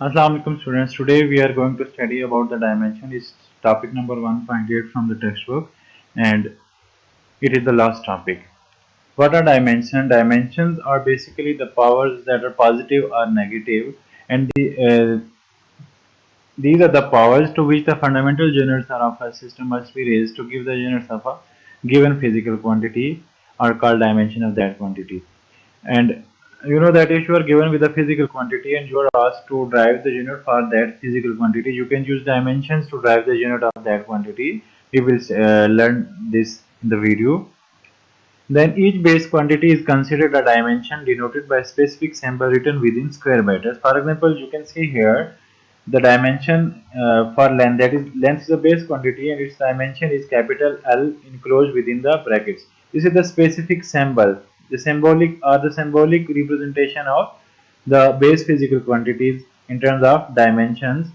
Assalamu alaikum students. Today we are going to study about the dimension. It's topic number 1.8 from the textbook and it is the last topic. What are dimensions? Dimensions are basically the powers that are positive or negative, and these are the powers to which the fundamental units of a system must be raised to give the units of a given physical quantity are called dimension of that quantity. And you know that if you are given with a physical quantity and you are asked to drive the unit for that physical quantity, you can use dimensions to drive the unit of that quantity. We will learn this in the video. Then each base quantity is considered a dimension denoted by a specific symbol written within square brackets. For example, you can see here the dimension for length, that is length is a base quantity and its dimension is capital L enclosed within the brackets. This is the specific symbol, the symbolic representation of the base physical quantities in terms of dimensions.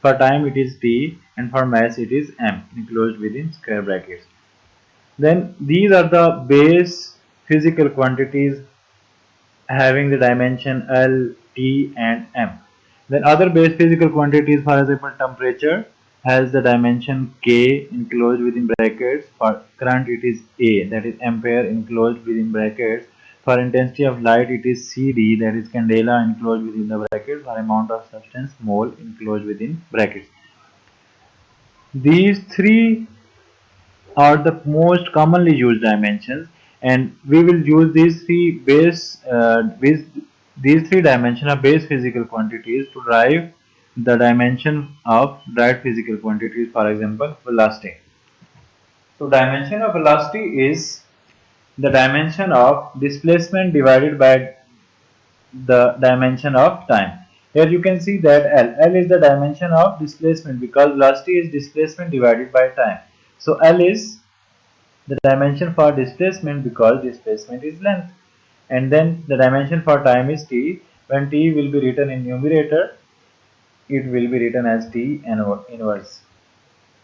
For time it is T and for mass it is M enclosed within square brackets. Then these are the base physical quantities having the dimension L, T and M. Then other base physical quantities, for example temperature has the dimension K enclosed within brackets. For current it is A, that is ampere enclosed within brackets. For intensity of light it is CD, that is candela enclosed within the brackets. For amount of substance, mole enclosed within brackets. These three are the most commonly used dimensions, and we will use these three dimension of base physical quantities to derive the dimension of derived physical quantities. For example, velocity. So dimension of velocity is the dimension of displacement divided by the dimension of time. Here you can see that L is the dimension of displacement because velocity is displacement divided by time. So L is the dimension for displacement because displacement is length, and then the dimension for time is t. When t will be written in numerator, it will be written as t inverse.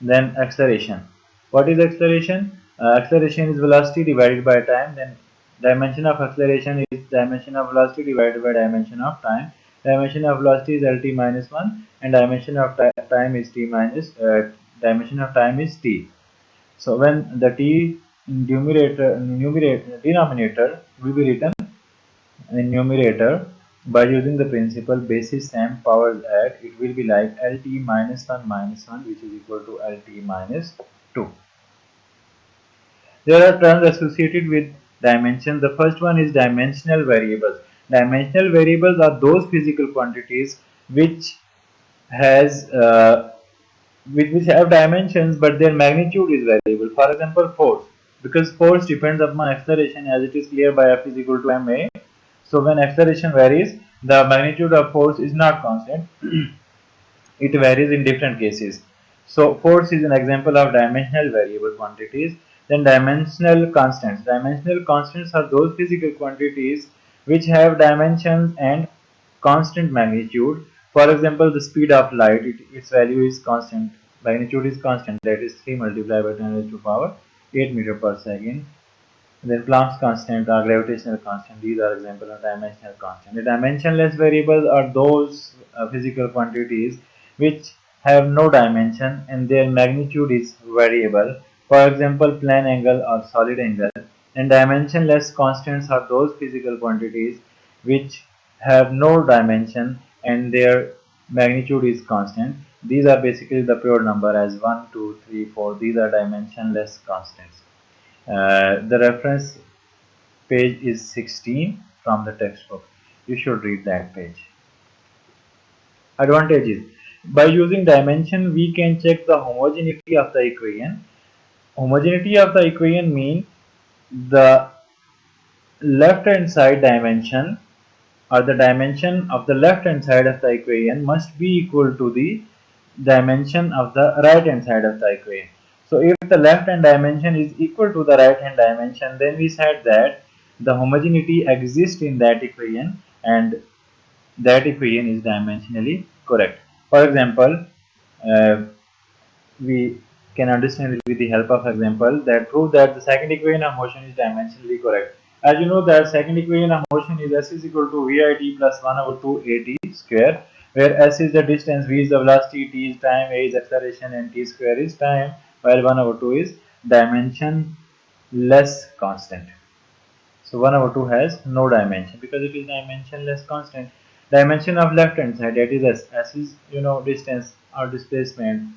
Then acceleration. What is acceleration? Acceleration is velocity divided by time. Then dimension of acceleration is dimension of velocity divided by dimension of time. Dimension of velocity is lt minus 1 and dimension of time is t minus dimension of time is t. So when the t denominator will be written in numerator by using the principle basis sum powers add, it will be like Lt minus 1 which is equal to Lt minus 2. There are terms associated with dimension. The first one is dimensional variables. Dimensional variables are those physical quantities which has which have dimensions but their magnitude is variable. For example, force, because force depends upon acceleration as it is clear by F is equal to ma. So when acceleration varies, the magnitude of force is not constant. It varies in different cases. So force is an example of dimensional variable quantities. Then dimensional constants. Dimensional constants are those physical quantities which have dimensions and constant magnitude. For example, the speed of light, its value is constant, magnitude is constant, that is 3 multiplied by 10 raised to power 8 meter per second. Then Planck's constant or gravitational constant, these are examples of dimensional constant. The dimensionless variables are those physical quantities which have no dimension and their magnitude is variable. For example, plane angle or solid angle. And dimensionless constants are those physical quantities which have no dimension and their magnitude is constant. These are basically the pure number as 1, 2, 3, 4. These are dimensionless constants. The reference page is 16 from the textbook. You should read that page. Advantages. By using dimension, we can check the homogeneity of the equation. Homogeneity of the equation means the left hand side dimension or the dimension of the left hand side of the equation must be equal to the dimension of the right hand side of the equation. So if the left hand dimension is equal to the right hand dimension, then we said that the homogeneity exists in that equation and that equation is dimensionally correct. For example, uh, we can understand it with the help of example that prove that the second equation of motion is dimensionally correct. As you know that second equation of motion is s is equal to vit plus 1 over 2 at square. where s is the distance, v is the velocity, t is time, a is acceleration, and t square is time, while 1 over 2 is dimensionless constant. So 1 over 2 has no dimension because it is dimensionless constant. Dimension of left hand side, that is s. S is distance or displacement.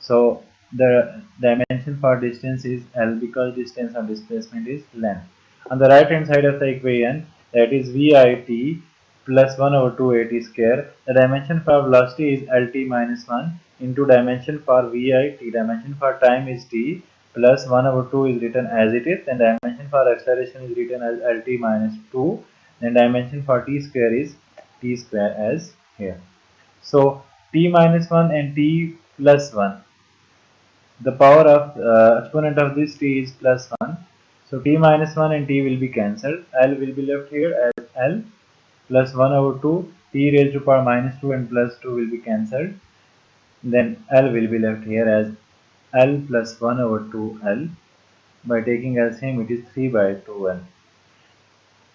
So the dimension for distance is L because distance or displacement is length. On the right hand side of the equation, that is VIT plus 1 over 2 AT square. The dimension for velocity is LT minus 1 into dimension for VIT. Dimension for time is T plus 1 over 2 is written as it is. Then dimension for acceleration is written as LT minus 2. Then dimension for T square is T square as here. So T minus 1 and T plus 1, the power of exponent of this t is plus 1. So t minus 1 and t will be cancelled. L will be left here as L plus 1 over 2. T raised to power minus 2 and plus 2 will be cancelled. Then L will be left here as L plus 1 over 2 L. By taking LCM, it is 3 by 2 L.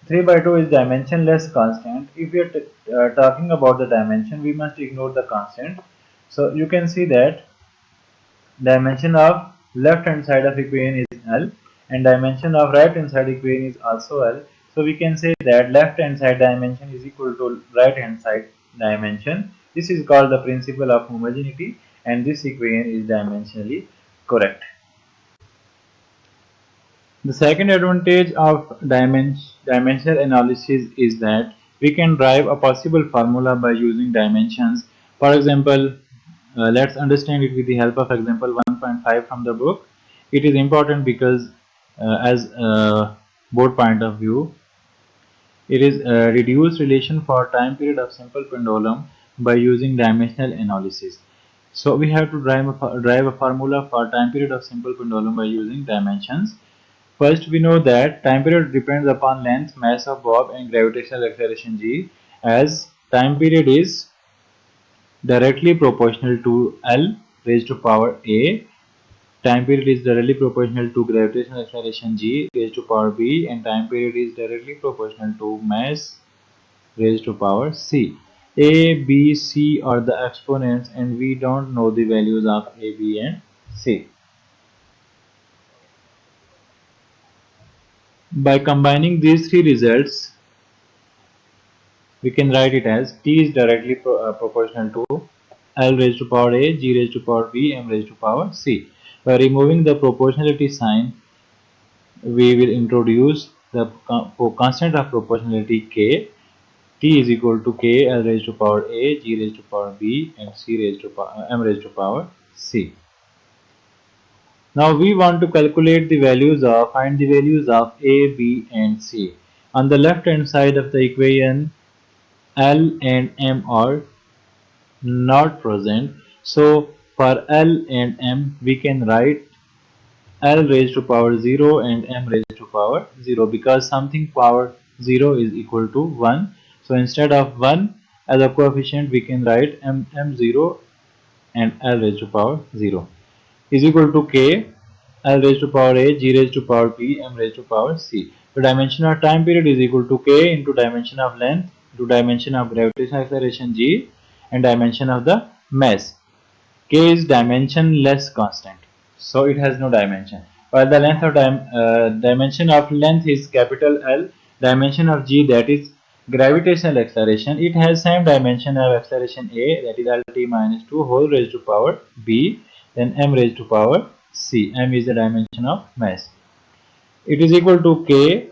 3 by 2 is dimensionless constant. If we are talking about the dimension, we must ignore the constant. So you can see that dimension of left hand side of equation is L and dimension of right hand side equation is also L. So we can say that left hand side dimension is equal to right hand side dimension. This is called the principle of homogeneity and this equation is dimensionally correct. The second advantage of dimensional analysis is that we can derive a possible formula by using dimensions. For example, let's understand it with the help of example 1.5 from the book. It is important because as a board point of view, it is a reduced relation for time period of simple pendulum by using dimensional analysis. So we have to derive a formula for time period of simple pendulum by using dimensions. First, we know that time period depends upon length, mass of bob and gravitational acceleration g, as time period is directly proportional to L raised to power A. Time period is directly proportional to gravitational acceleration g raised to power B, and time period is directly proportional to mass raised to power C. A, B, C are the exponents and we don't know the values of A, B and C. By combining these three results, we can write it as T is directly proportional to L raised to power A, G raised to power B, M raised to power C. By removing the proportionality sign, we will introduce the constant of proportionality K. T is equal to K L raised to power A, G raised to power B, and C raised to power, M raised to power C. Now we want to calculate the values of, find the values of A, B, and C. On the left hand side of the equation, L and M are not present. So for L and M, we can write L raised to power 0 and M raised to power 0 because something power 0 is equal to 1. So instead of 1 as a coefficient, we can write M0 and L raised to power 0 is equal to K L raised to power A, G raised to power B, M raised to power C. So dimension of time period is equal to K into dimension of length into dimension of gravitational acceleration G and dimension of the mass. K is dimensionless constant, so it has no dimension. While the length of dimension of length is capital L, dimension of G, that is gravitational acceleration, it has same dimension of acceleration A, that is LT minus 2 whole raised to power B, then M raised to power C. M is the dimension of mass. It is equal to K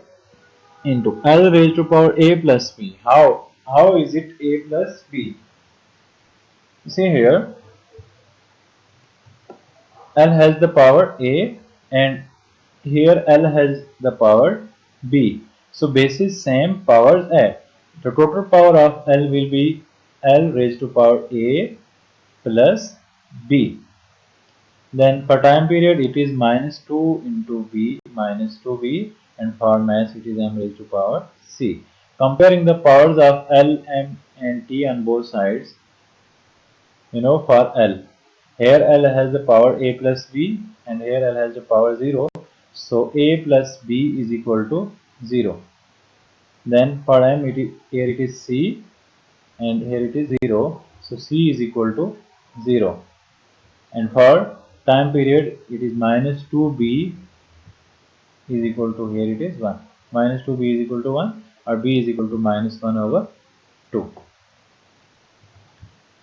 into L raised to power A plus B. How is it A plus B? See here, L has the power A and here L has the power B. So basis same, powers A. The total power of L will be L raised to power A plus B. Then for time period it is minus 2 into B minus 2B, and for mass it is M raised to power C. Comparing the powers of L, M and T on both sides, for L. Here L has the power A plus B and here L has the power 0. So A plus B is equal to 0. Then for M, here it is C and here it is 0. So C is equal to 0. And for time period it is minus 2b is equal to, here it is 1. Minus 2b is equal to 1, or b is equal to minus 1 over 2.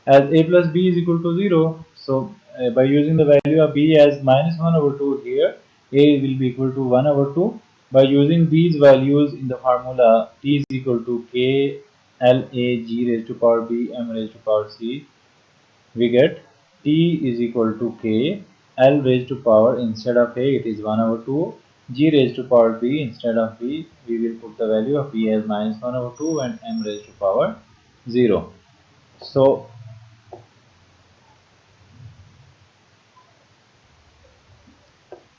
As a plus b is equal to 0, so by using the value of b as minus 1 over 2 here, a will be equal to 1 over 2. By using these values in the formula, t is equal to k l a g raised to power b m raised to power c, we get t is equal to k l raised to power, instead of a it is 1 over 2, g raised to power b, instead of b we will put the value of b as minus 1 over 2, and m raised to power 0. So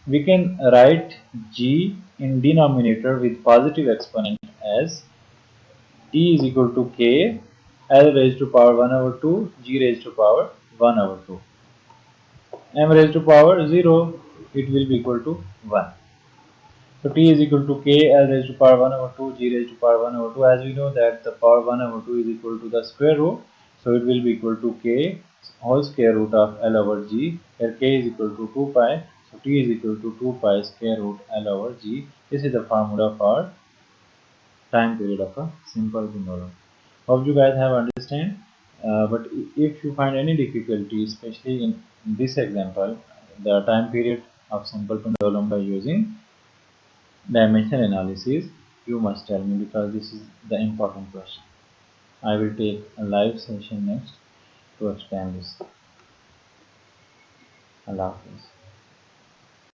we can write g in denominator with positive exponent as t is equal to k l raised to power 1 over 2, g raised to power 1 over 2, m raised to power 0, it will be equal to 1. So t is equal to k l raised to power 1 over 2, g raised to power 1 over 2. As we know that the power 1 over 2 is equal to the square root, so it will be equal to k whole square root of l over g, where k is equal to 2 pi. So t is equal to 2 pi square root l over g. This is the formula for time period of a simple pendulum. Hope you guys have understand. But if you find any difficulty, especially in this example, the time period of simple pendulum by using dimensional analysis, you must tell me, because this is the important question. I will take a live session next to explain this. Allah Hafiz.